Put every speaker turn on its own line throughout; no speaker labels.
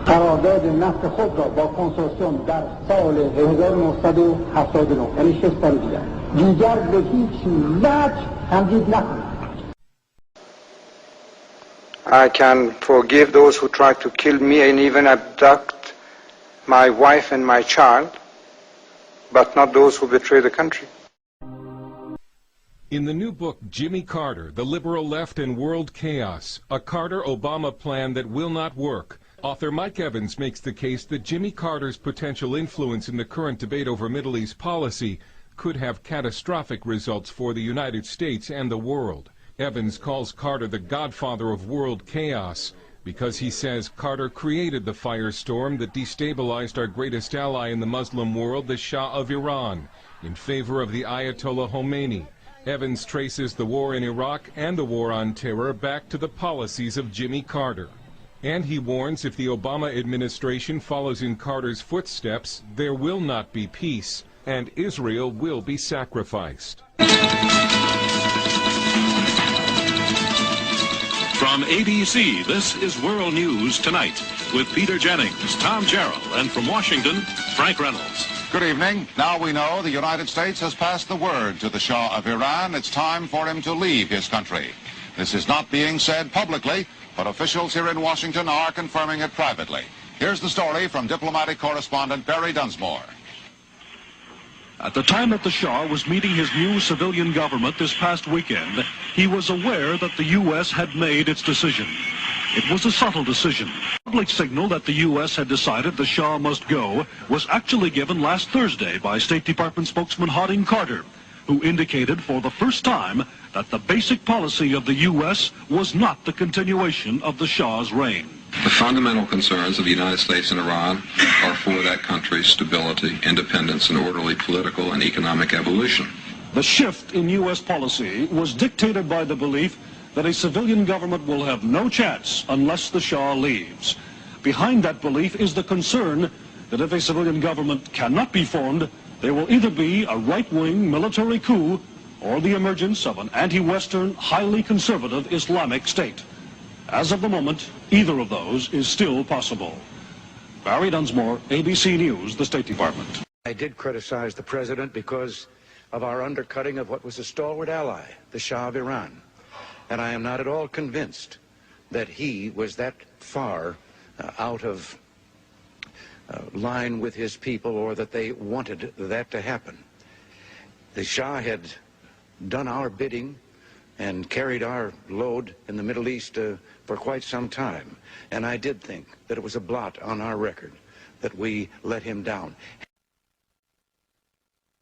قرارداد نفت خود را با کنسورسیوم در سال 1979 یعنی 6 سال دیگر به هیچ وجه تمدید نکنید.
I can forgive those who try to kill me and even abduct my wife and my child, but not those who betray the country.
In the new book, Jimmy Carter, The Liberal Left and World Chaos, a Carter-Obama Plan That Will Not Work, author Mike Evans makes the case that Jimmy Carter's potential influence in the current debate over Middle East policy could have catastrophic results for the United States and the world. Evans calls Carter the godfather of world chaos because he says Carter created the firestorm that destabilized our greatest ally in the Muslim world, the Shah of Iran, in favor of the Ayatollah Khomeni. Evans traces the war in Iraq and the war on terror back to the policies of Jimmy Carter. And he warns if the Obama administration follows in Carter's footsteps, there will not be peace, and Israel will be sacrificed.
From ABC, this is World News Tonight with Peter Jennings, Tom Jarrell, and from Washington, Frank Reynolds.
Good evening. Now we know the United States has passed the word to the Shah of Iran. It's time for him to leave his country. This is not being said publicly, but officials here in Washington are confirming it privately. Here's the story from diplomatic correspondent Barry Dunsmore.
At the time that the Shah was meeting his new civilian government this past weekend, he was aware that the U.S. had made its decision. It was a subtle decision. The public signal that the U.S. had decided the Shah must go was actually given last Thursday by State Department spokesman Harding Carter, who indicated for the first time that the basic policy of the U.S. was not the continuation of the Shah's reign.
The fundamental concerns of the United States and Iran are for that country's stability, independence, and orderly political and economic evolution.
The shift in U.S. policy was dictated by the belief that a civilian government will have no chance unless the Shah leaves. Behind that belief is the concern that if a civilian government cannot be formed, there will either be a right-wing military coup or the emergence of an anti-Western, highly conservative Islamic state. As of the moment, either of those is still possible. Barry Dunsmore, ABC News, the State Department.
I did criticize the president because of our undercutting of what was a stalwart ally, the Shah of Iran. And I am not at all convinced that he was that far out of line with his people or that they wanted that to happen. The Shah had done our bidding and carried our load in the Middle East for quite some time. And I did think that it was a blot on our record that we let him down.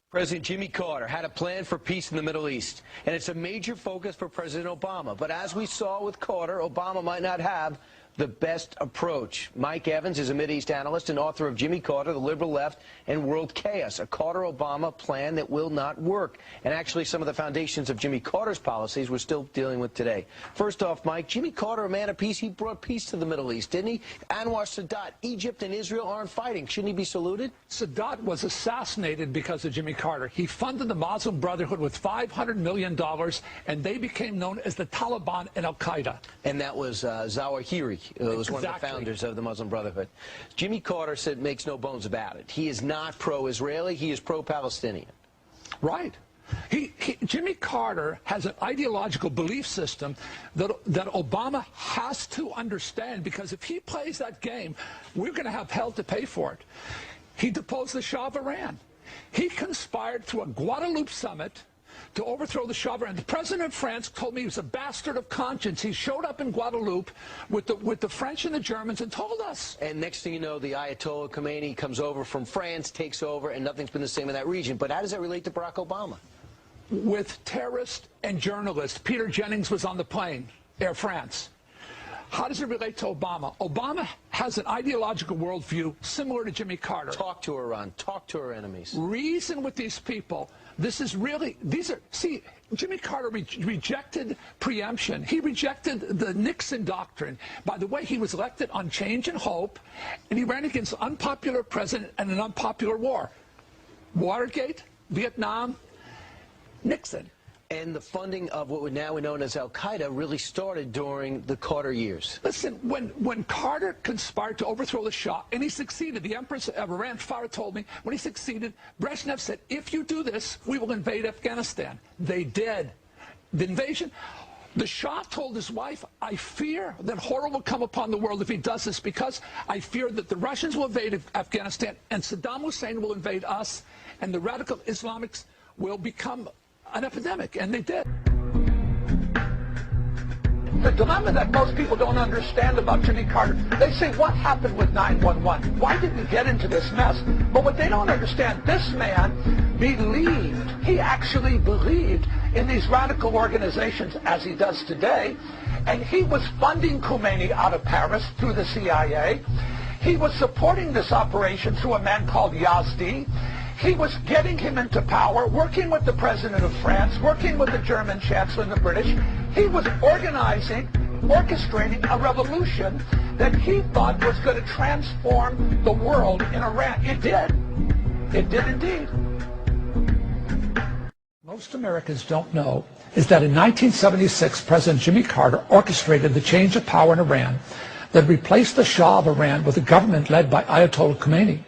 President Jimmy Carter had a plan for peace in the Middle East, and it's a major focus for President Obama. But as we saw with Carter, Obama might not have the best approach. Mike Evans is a Mideast analyst and author of Jimmy Carter, The Liberal Left and World Chaos, a Carter-Obama plan that will not work. And actually some of the foundations of Jimmy Carter's policies we're still dealing with today. First off, Mike, Jimmy Carter, a man of peace, he brought peace to the Middle East, didn't he? Anwar Sadat, Egypt and Israel aren't fighting. Shouldn't he be saluted?
Sadat was assassinated because of Jimmy Carter. He funded the Muslim Brotherhood with $500 million, and they became known as the Taliban and Al-Qaeda.
And that was Zawahiri. Was one of the founders of the Muslim Brotherhood. Jimmy Carter said, makes no bones about it. He is not pro-Israeli. He is pro-Palestinian.
Right. Jimmy Carter has an ideological belief system that Obama has to understand, because if he plays that game, we're going to have hell to pay for it. He deposed the Shah of Iran. He conspired through a Guadeloupe summit to overthrow the Shah of Iran. The president of France told me he was a bastard of conscience. He showed up in Guadeloupe with the French and the Germans and told us.
And next thing you know, the Ayatollah Khomeni comes over from France, takes over, and nothing's been the same in that region. But how does that relate to Barack Obama?
With terrorists and journalists. Peter Jennings was on the plane, Air France. How does it relate to Obama? Obama has an ideological worldview similar to Jimmy Carter.
Talk to Iran. Talk to our enemies.
Reason with these people. This is really, see, Jimmy Carter rejected preemption. He rejected the Nixon doctrine. By the way, he was elected on change and hope, and he ran against an unpopular president and an unpopular war. Watergate, Vietnam, Nixon.
and the funding of what we now known as Al-Qaeda really started during the Carter years.
Listen, when Carter conspired to overthrow the Shah, and he succeeded, the Empress of Iran, Farah, told me, when he succeeded, Brezhnev said, if you do this, we will invade Afghanistan. They did. The invasion, the Shah told his wife, I fear that horror will come upon the world if he does this, because I fear that the Russians will invade Afghanistan, and Saddam Hussein will invade us, and the radical Islamics will become an epidemic, and they did. The dilemma that most people don't understand about Jimmy Carter, they say, what happened with 9/11? Why did we get into this mess? But what they don't understand, this man believed, he actually believed in these radical organizations as he does today, and he was funding Khmeni out of Paris through the CIA. He was supporting this operation through a man called Yazdi. He was getting him into power, working with the President of France, working with the German Chancellor and the British. He was organizing, orchestrating a revolution that he thought was going to transform the world in Iran. It did. It did indeed. Most Americans don't know is that in 1976, President Jimmy Carter orchestrated the change of power in Iran that replaced the Shah of Iran with a government led by Ayatollah Khmeni.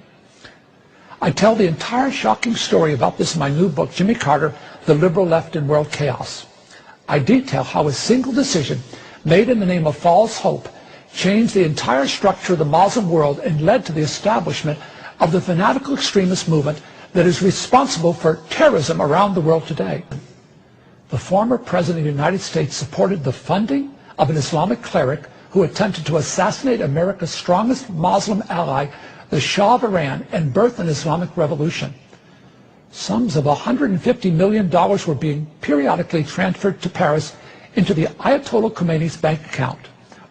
I tell the entire shocking story about this in my new book, Jimmy Carter, The Liberal Left in World Chaos. I detail how a single decision made in the name of false hope changed the entire structure of the Muslim world and led to the establishment of the fanatical extremist movement that is responsible for terrorism around the world today. The former President of the United States supported the funding of an Islamic cleric who attempted to assassinate America's strongest Muslim ally, the Shah of Iran, and birth an Islamic revolution. Sums of $150 million were being periodically transferred to Paris into the Ayatollah Khomeini's bank account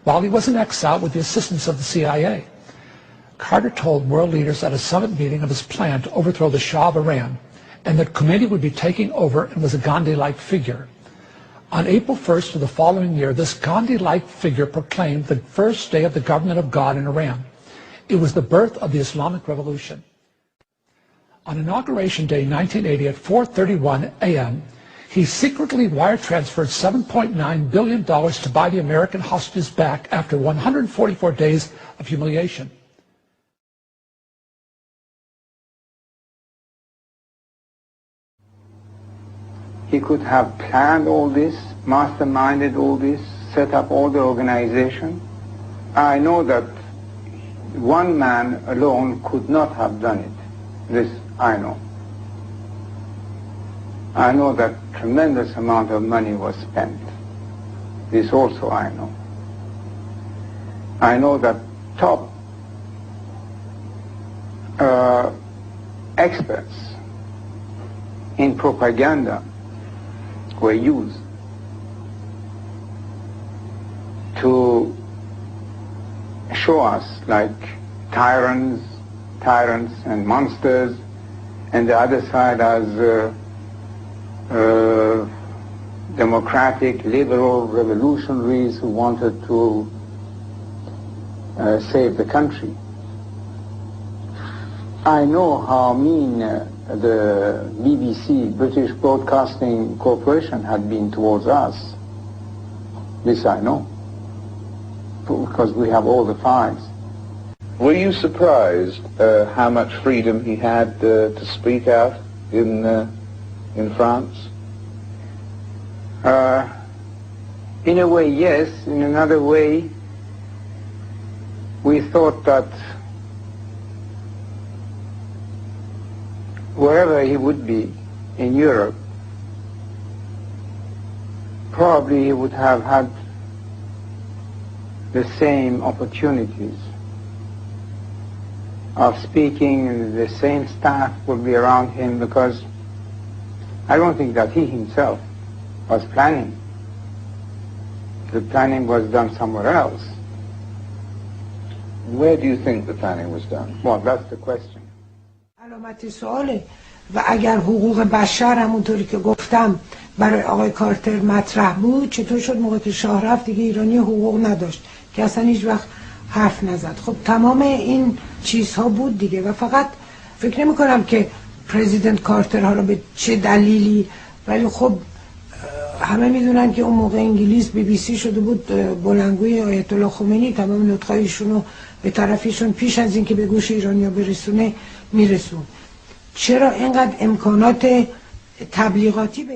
while he was in exile with the assistance of the CIA. Carter told world leaders at a summit meeting of his plan to overthrow the Shah of Iran, and that Khmeni would be taking over and was a Gandhi-like figure. On April 1st of the following year, this Gandhi-like figure proclaimed the first day of the government of God in Iran. It was the birth of the Islamic Revolution. On Inauguration Day 1980 at 4:31 a.m., he secretly wire transferred $7.9 billion to buy the American hostages back after 144 days of humiliation.
He could have planned all this, masterminded all this, set up all the organization. I know that one man alone could not have done it. This I know. I know that tremendous amount of money was spent. This also I know. I know that top experts in propaganda were used to show us like tyrants and monsters, and the other side as democratic, liberal revolutionaries who wanted to save the country. I know how mean the BBC, British Broadcasting Corporation, had been towards us. This I know, because we have all the files.
Were you surprised how much freedom he had to speak out in France?
In a way, yes. In another way, we thought that wherever he would be in Europe, probably he would have had the same opportunities of speaking, and the same staff would be around him, because I don't think that he himself was planning. The planning was done somewhere else.
Where do you think the planning was done?
Well, that's the question.
علامت سواله. و اگر حقوق بشر همونطوری که گفتم برای آقای کارتر مطرح بود، چطور شد موقع که شاه رفت دیگه ایرانی حقوق نداشت که اصلا هیچ وقت حرف نزد؟ خب تمام این چیزها بود دیگه، و فقط فکر نمی کنم که پرزیدنت کارتر ها رو به چه دلیلی، ولی خب همه میدونن که اون موقع انگلیس BBC شده بود بلندگوی آیت الله خمینی، تمام نطقایشون رو به طرفیشون پیش از اینکه به گوش ایرانیا برسونه میرسون. چرا اینقدر امکانات تبلیغاتی